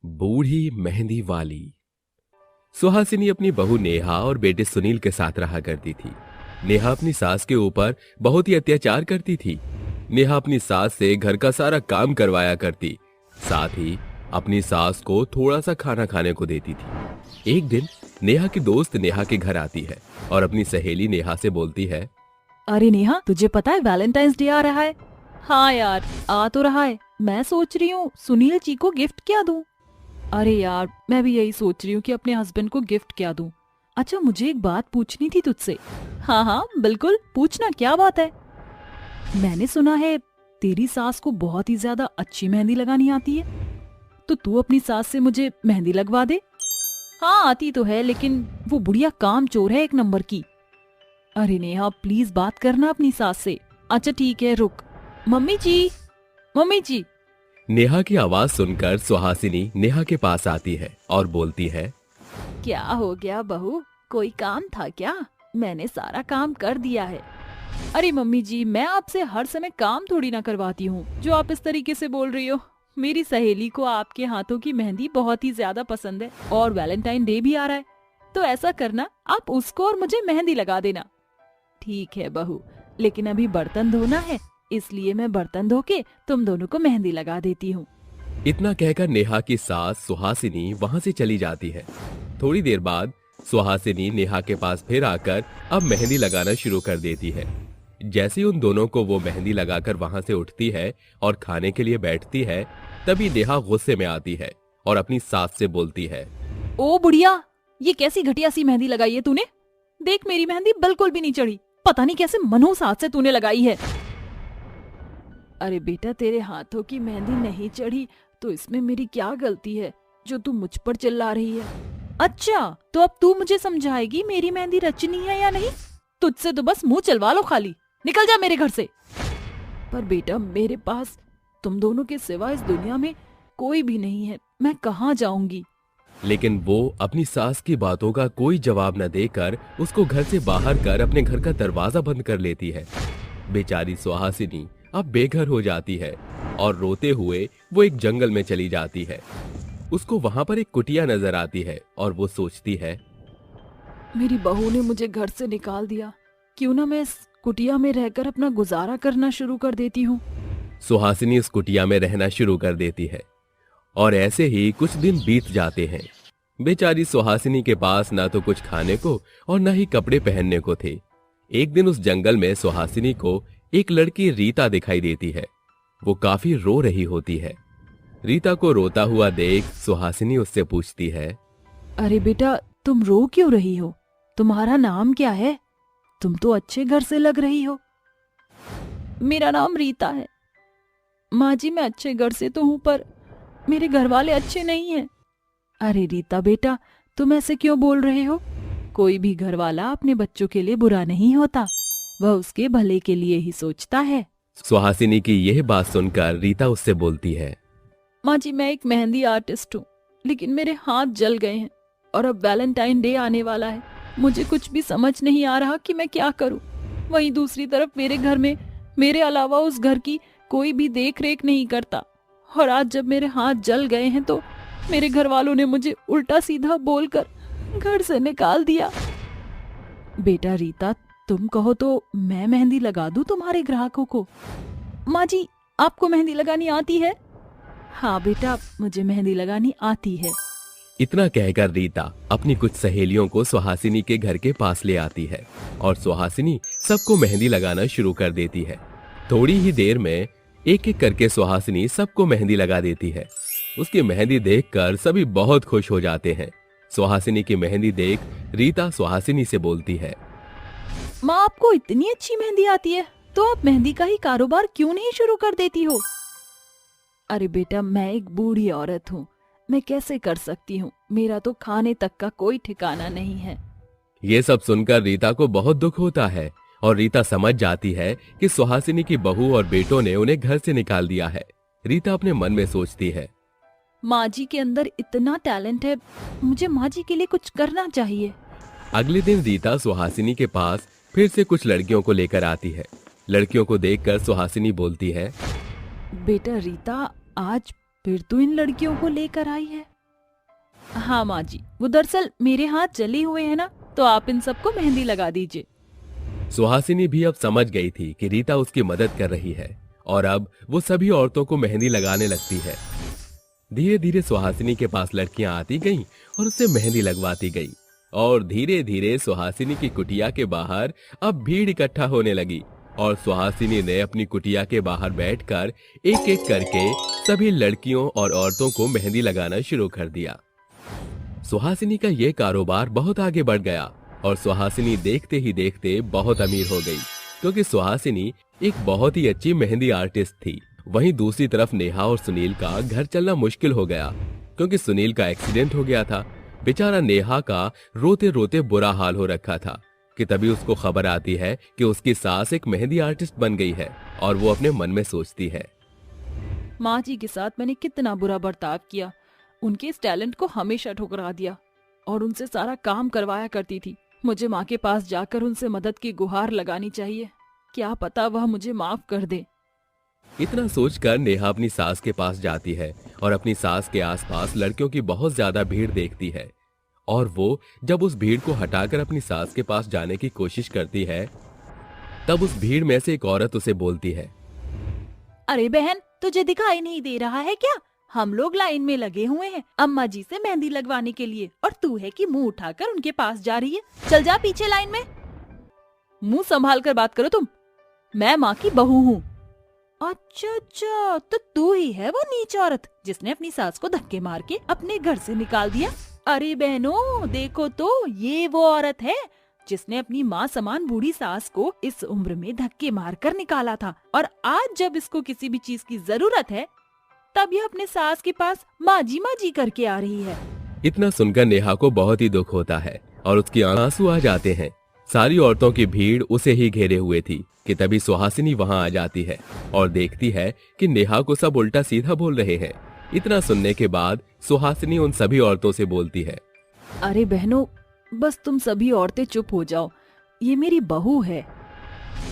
बूढ़ी मेहंदी वाली। सुहासिनी अपनी बहू नेहा और बेटे सुनील के साथ रहा करती थी। नेहा अपनी सास के ऊपर बहुत ही अत्याचार करती थी। नेहा अपनी सास से घर का सारा काम करवाया करती, साथ ही अपनी सास को थोड़ा सा खाना खाने को देती थी। एक दिन नेहा की दोस्त नेहा के घर आती है और अपनी सहेली नेहा से बोलती है, अरे नेहा, तुझे पता है वैलेंटाइंस डे आ रहा है? हाँ यार, आ तो रहा है। मैं सोच रही हूँ सुनील जी को गिफ्ट क्या दूं। अरे यार, मैं भी यही सोच रही हूँ कि अपने हस्बैंड को गिफ्ट क्या दूं। अच्छा, मुझे एक बात पूछनी थी तुझसे। हाँ हाँ बिल्कुल, पूछना, क्या बात है? मैंने सुना है तेरी सास को बहुत ही ज्यादा अच्छी मेहंदी लगानी आती है, तो तू अपनी सास से मुझे मेहंदी लगवा दे। हाँ आती तो है, लेकिन वो बुढ़िया काम चोर है एक नंबर की। अरे नेहा, प्लीज बात करना अपनी सास से। अच्छा ठीक है, रुक। मम्मी जी, मम्मी जी। नेहा की आवाज सुनकर सुहासिनी नेहा के पास आती है और बोलती है, क्या हो गया बहू, कोई काम था क्या? मैंने सारा काम कर दिया है। अरे मम्मी जी, मैं आपसे हर समय काम थोड़ी ना करवाती हूँ जो आप इस तरीके से बोल रही हो। मेरी सहेली को आपके हाथों की मेहंदी बहुत ही ज्यादा पसंद है और वैलेंटाइन डे भी आ रहा है, तो ऐसा करना, आप उसको और मुझे मेहंदी लगा देना। ठीक है बहू, लेकिन अभी बर्तन धोना है, इसलिए मैं बर्तन धो के तुम दोनों को मेहंदी लगा देती हूँ। इतना कहकर नेहा की सास सुहासिनी वहां से चली जाती है। थोड़ी देर बाद सुहासिनी नेहा के पास फिर आकर अब मेहंदी लगाना शुरू कर देती है। जैसे ही उन दोनों को वो मेहंदी लगाकर वहां से उठती है और खाने के लिए बैठती है, तभी नेहा गुस्से में आती है और अपनी सास से बोलती है, ओ बुढ़िया, ये कैसी घटिया सी मेहंदी लगाई है तूने? देख, मेरी मेहंदी बिल्कुल भी नहीं चढ़ी, पता नहीं कैसे मनहूस हाथ से तूने लगाई है। अरे बेटा, तेरे हाथों की मेहंदी नहीं चढ़ी तो इसमें मेरी क्या गलती है जो तू मुझ पर चिल्ला रही है? अच्छा, तो अब तू मुझे समझाएगी मेरी मेहंदी रचनी है या नहीं? तुझसे तो बस मुंह चलवा लो खाली, निकल जा मेरे घर से। पर बेटा, मेरे पास तुम दोनों के सिवा इस दुनिया में कोई भी नहीं है, मैं कहाँ जाऊंगी? लेकिन वो अपनी सास की बातों का कोई जवाब न देकर उसको घर से बाहर कर अपने घर का दरवाजा बंद कर लेती है। बेचारी सुहासिनी अब बेघर हो जाती है और रोते हुए वो एक जंगल में चली जाती है। उसको वहां पर एक कुटिया नजर आती है और वो सोचती है, मेरी बहू ने मुझे घर से निकाल दिया, क्यों ना मैं इस कुटिया में रहकर अपना गुजारा करना शुरू कर देती हूँ। सुहासिनी उस कुटिया में रहना शुरू कर देती है और ऐसे ही कुछ दिन बीत जाते हैं। बेचारी सुहासिनी के पास ना तो कुछ खाने को और ना ही कपड़े पहनने को थे। एक दिन उस जंगल में सुहासिनी को एक लड़की रीता दिखाई देती है। वो काफी रो रही होती है। रीता को रोता हुआ देख सुहासिनी उससे पूछती है, अरे बेटा, तुम रो क्यों रही हो? तुम्हारा नाम क्या है? तुम तो अच्छे घर से लग रही हो। मेरा नाम रीता है माँ जी, मैं अच्छे घर से तो हूँ, पर मेरे घर वाले अच्छे नहीं हैं। अरे रीता बेटा, तुम ऐसे क्यों बोल रहे हो? कोई भी घर वाला अपने बच्चों के लिए बुरा नहीं होता, वह उसके भले के लिए ही सोचता है। सुहासिनी की यह बात सुनकर रीता उससे बोलती है, माँ जी, मैं एक मेहंदी आर्टिस्ट हूँ, लेकिन मेरे हाथ जल गए हैं और अब वैलेंटाइन डे आने वाला है। मुझे कुछ भी समझ नहीं आ रहा कि मैं क्या करूँ। वहीं दूसरी तरफ मेरे घर में मेरे अलावा उस घर की कोई भी देख रेख नहीं करता, और आज जब मेरे हाथ जल गए हैं तो मेरे घर वालों ने मुझे उल्टा सीधा बोलकर घर से निकाल दिया। बेटा रीता, तुम कहो तो मैं मेहंदी लगा दूं तुम्हारे ग्राहकों को। माँ जी, आपको मेहंदी लगानी आती है? हाँ बेटा, मुझे मेहंदी लगानी आती है। इतना कहकर रीता अपनी कुछ सहेलियों को सुहासिनी के घर के पास ले आती है और सुहासिनी सबको मेहंदी लगाना शुरू कर देती है। थोड़ी ही देर में एक एक करके सुहासिनी सबको मेहंदी लगा देती है। उसकी मेहंदी देखकर सभी बहुत खुश हो जाते हैं। सुहासिनी की मेहंदी देख रीता सुहासिनी से बोलती है, माँ, आपको इतनी अच्छी मेहंदी आती है तो आप मेहंदी का ही कारोबार क्यों नहीं शुरू कर देती हो? अरे बेटा, मैं एक बूढ़ी औरत हूँ, मैं कैसे कर सकती हूँ? मेरा तो खाने तक का कोई ठिकाना नहीं है। ये सब सुनकर रीता को बहुत दुख होता है और रीता समझ जाती है कि सुहासिनी की बहू और बेटों ने उन्हें घर से निकाल दिया है। रीता अपने मन में सोचती है, माँ जी के अंदर इतना टैलेंट है, मुझे माँ जी के लिए कुछ करना चाहिए। अगले दिन रीता सुहासिनी के पास फिर से कुछ लड़कियों को लेकर आती है। लड़कियों को देखकर सुहासिनी बोलती है, बेटा रीता, आज फिर तू इन लड़कियों को लेकर आई है? हाँ माँ जी, वो दरअसल मेरे हाथ जले हुए हैं ना, तो आप इन सबको मेहंदी लगा दीजिए। सुहासिनी भी अब समझ गई थी कि रीता उसकी मदद कर रही है और अब वो सभी औरतों को मेहंदी लगाने लगती है। धीरे धीरे सुहासिनी के पास लड़कियां आती गईं और उससे मेहंदी लगवाती गई और धीरे धीरे सुहासिनी की कुटिया के बाहर अब भीड़ इकट्ठा होने लगी और सुहासिनी ने अपनी कुटिया के बाहर बैठकर एक एक करके सभी लड़कियों और औरतों को मेहंदी लगाना शुरू कर दिया। सुहासिनी का ये कारोबार बहुत आगे बढ़ गया और सुहासिनी देखते ही देखते बहुत अमीर हो गई, क्योंकि सुहासिनी एक बहुत ही अच्छी मेहंदी आर्टिस्ट थी। वहीं दूसरी तरफ नेहा और सुनील का घर चलना मुश्किल हो गया, क्योंकि सुनील का एक्सीडेंट हो गया था। बेचारा नेहा का रोते रोते बुरा हाल हो रखा था कि तभी उसको खबर आती है कि उसकी सास एक मेहंदी आर्टिस्ट बन गई है और वो अपने मन में सोचती है, माँ जी के साथ मैंने कितना बुरा बर्ताव किया, उनके इस टैलेंट को हमेशा ठुकरा दिया और उनसे सारा काम करवाया करती थी। मुझे माँ के पास जाकर उनसे मदद की गुहार लगानी चाहिए, क्या पता वह मुझे माफ कर दे। इतना सोचकर नेहा अपनी सास के पास जाती है और अपनी सास के आसपास लड़कियों की बहुत ज्यादा भीड़ देखती है और वो जब उस भीड़ को हटाकर अपनी सास के पास जाने की कोशिश करती है, तब उस भीड़ में से एक औरत उसे बोलती है, अरे बहन, तुझे दिखाई नहीं दे रहा है क्या? हम लोग लाइन में लगे हुए हैं अम्मा जी से मेहंदी लगवाने के लिए, और तू है कि मुंह उठाकर उनके पास जा रही है। चल जा पीछे लाइन में। मुंह संभाल कर बात करो तुम, मैं माँ की बहू हूँ। अच्छा अच्छा, तो तू ही है वो नीच औरत जिसने अपनी सास को धक्के मार के अपने घर से निकाल दिया। अरे बहनों, देखो तो ये वो औरत है जिसने अपनी माँ समान बूढ़ी सास को इस उम्र में धक्के मारकर निकाला था, और आज जब इसको किसी भी चीज की जरूरत है तब ये अपने सास के पास माँ जी करके आ रही है। इतना सुनकर नेहा को बहुत ही दुख होता है और उसकी आंसू आ जाते हैं। सारी औरतों की भीड़ उसे ही घेरे हुए थी कि तभी सुहासिनी वहां आ जाती है और देखती है कि नेहा को सब उल्टा सीधा बोल रहे हैं। इतना सुनने के बाद सुहासिनी उन सभी औरतों से बोलती है, अरे बहनों, बस तुम सभी औरतें चुप हो जाओ, ये मेरी बहू है।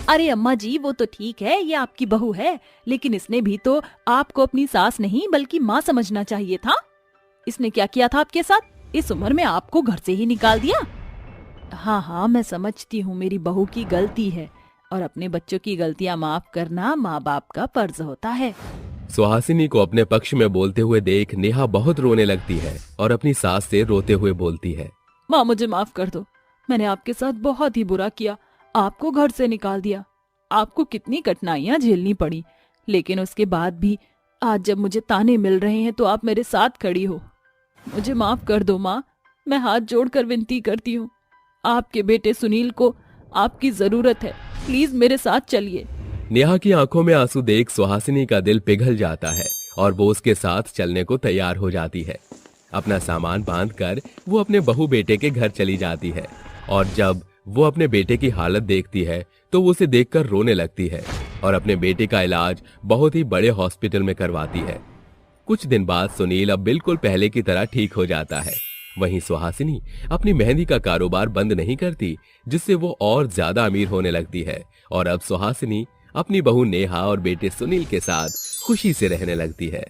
अरे अम्मा जी, वो तो ठीक है, ये आपकी बहू है, लेकिन इसने भी तो आपको अपनी सास नहीं बल्कि माँ समझना चाहिए था। इसने क्या किया था आपके साथ? इस उम्र में आपको घर से ही निकाल दिया। हाँ हाँ, मैं समझती हूँ मेरी बहू की गलती है, और अपने बच्चों की गलतियाँ माफ करना माँ बाप का फर्ज होता है। सुहासिनी को अपने पक्ष में बोलते हुए देख नेहा बहुत रोने लगती है और अपनी सास से रोते हुए बोलती है, माँ मुझे माफ कर दो, मैंने आपके साथ बहुत ही बुरा किया, आपको घर से निकाल दिया, आपको कितनी कठिनाइयाँ झेलनी पड़ी, लेकिन उसके बाद भी आज जब मुझे ताने मिल रहे हैं तो आप मेरे साथ खड़ी हो। मुझे माफ कर दो माँ, मैं हाथ जोड़कर विनती करती हूँ, आपके बेटे सुनील को आपकी जरूरत है, प्लीज मेरे साथ चलिए। नेहा की आंखों में आंसू देख सुहासिनी का दिल पिघल जाता है और वो उसके साथ चलने को तैयार हो जाती है। अपना सामान बांधकर वो अपने बहू बेटे के घर चली जाती है और जब वो अपने बेटे की हालत देखती है तो वो उसे देखकर रोने लगती है और अपने बेटे का इलाज बहुत ही बड़े हॉस्पिटल में करवाती है। कुछ दिन बाद सुनील अब बिल्कुल पहले की तरह ठीक हो जाता है। वहीं सुहासिनी अपनी मेहंदी का कारोबार बंद नहीं करती, जिससे वो और ज्यादा अमीर होने लगती है और अब सुहासिनी अपनी बहू नेहा और बेटे सुनील के साथ खुशी से रहने लगती है।